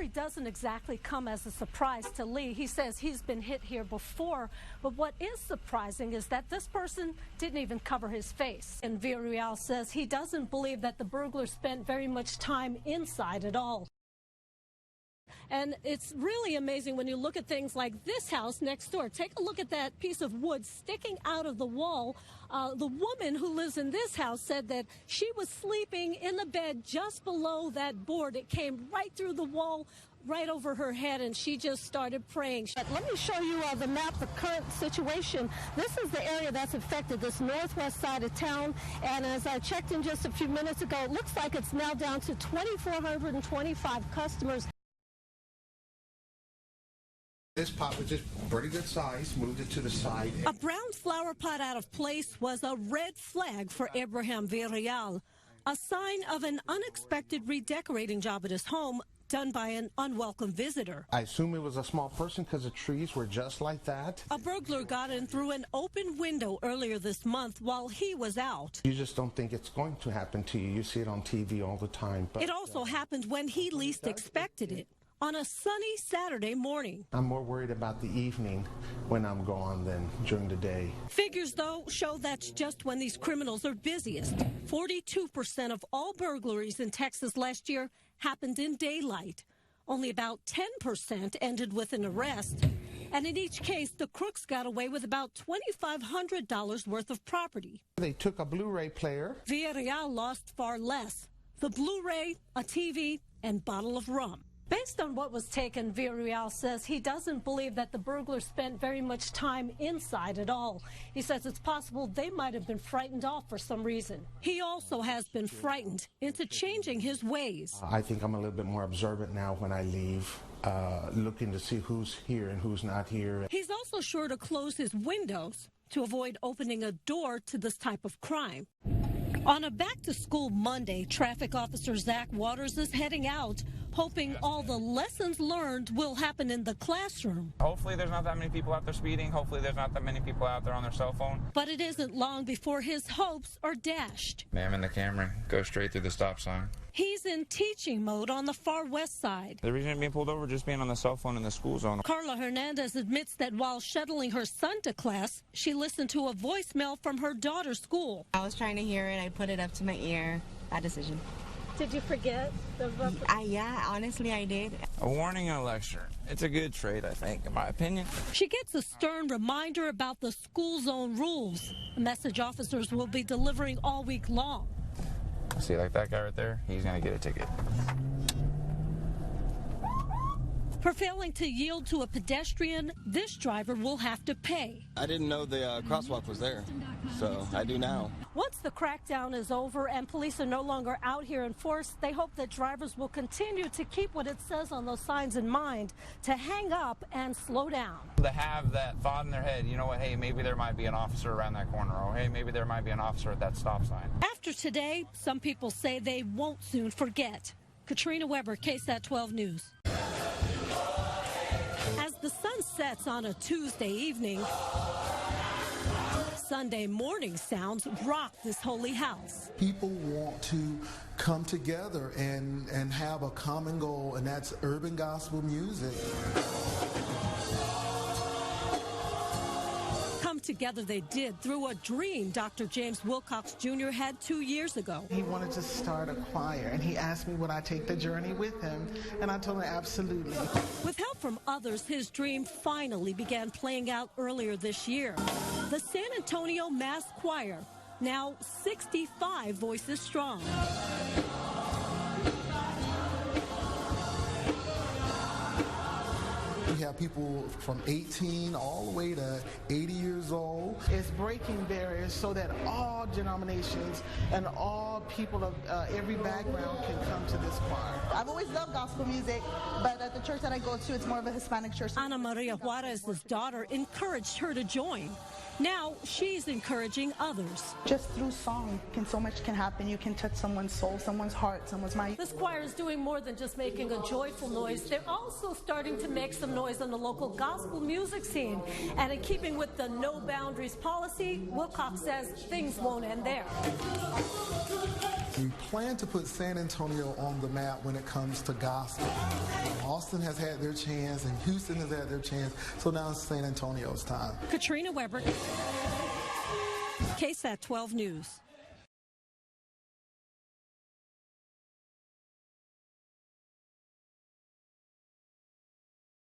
story doesn't exactly come as a surprise to Lee. He says he's been hit here before, but what is surprising is that this person didn't even cover his face. And Villarreal says he doesn't believe that the burglar spent very much time inside at all. And it's really amazing when you look at things like this house next door. Take a look at that piece of wood sticking out of the wall. The woman who lives in this house said that she was sleeping in the bed just below that board. It came right through the wall, right over her head, and she just started praying. Let me show you the map, the current situation. This is the area that's affected, this northwest side of town. And as I checked in just a few minutes ago, it looks like it's now down to 2,425 customers. This pot was just pretty good size, moved it to the side. A brown flower pot out of place was a red flag for Abraham Villarreal, a sign of an unexpected redecorating job at his home done by an unwelcome visitor. I assume it was a small person because the trees were just like that. A burglar got in through an open window earlier this month while he was out. You just don't think it's going to happen to you. You see it on TV all the time. But it also happened when he least expected it. On a sunny Saturday morning. I'm more worried about the evening when I'm gone than during the day. Figures, though, show that's just when these criminals are busiest. 42% of all burglaries in Texas last year happened in daylight. Only about 10% ended with an arrest. And in each case, the crooks got away with about $2,500 worth of property. They took a Blu-ray player. Villarreal lost far less. The Blu-ray, a TV, and bottle of rum. Based on what was taken, Villarreal says he doesn't believe that the burglars spent very much time inside at all. He says it's possible they might have been frightened off for some reason. He also has been frightened into changing his ways. I think I'm a little bit more observant now when I leave, looking to see who's here and who's not here. He's also sure to close his windows to avoid opening a door to this type of crime. On a back-to-school Monday, traffic officer Zach Waters is heading out, hoping all the lessons learned will happen in the classroom. Hopefully there's not that many people out there speeding. Hopefully there's not that many people out there on their cell phone. But it isn't long before his hopes are dashed. Ma'am in the camera, go straight through the stop sign. He's in teaching mode on the far west side. The reason being pulled over just being on the cell phone in the school zone. Carla Hernandez admits that while shuttling her son to class, she listened to a voicemail from her daughter's school. I was trying to hear it. I put it up to my ear. Bad decision. Did you forget? Yeah, honestly, I did. A warning and a lecture. It's a good trade, I think, in my opinion. She gets a stern reminder about the school zone rules, a message officers will be delivering all week long. See, like that guy right there? He's going to get a ticket. For failing to yield to a pedestrian, this driver will have to pay. I didn't know the crosswalk was there, so I do now. Once the crackdown is over and police are no longer out here in force, they hope that drivers will continue to keep what it says on those signs in mind, to hang up and slow down. To have that thought in their head, you know what, hey, maybe there might be an officer around that corner, or hey, maybe there might be an officer at that stop sign. After today, some people say they won't soon forget. Katrina Weber, KSAT 12 News. As the sun sets on a Tuesday evening, Sunday morning sounds rock this holy house. People want to come together and have a common goal, and that's urban gospel music. Come together they did through a dream Dr. James Wilcox Jr. had 2 years ago. He wanted to start a choir, and he asked me would I take the journey with him, and I told him absolutely. With help from others, his dream finally began playing out earlier this year. The San Antonio Mass Choir, now 65 voices strong. We have people from 18 all the way to 80 years old. It's breaking barriers so that all denominations and all people of every background can come to this choir. I've always loved gospel music, but at the church that I go to, it's more of a Hispanic church. Ana Maria Juarez's daughter encouraged her to join. Now she's encouraging others. Just through song, so much can happen. You can touch someone's soul, someone's heart, someone's mind. This choir is doing more than just making a joyful noise. They're also starting to make some noise on the local gospel music scene. And in keeping with the no boundaries policy, Wilcox says things won't end there. We plan to put San Antonio on the map when it comes to gospel. Austin has had their chance, and Houston has had their chance, so now it's San Antonio's time. Katrina Weber, KSAT 12 News.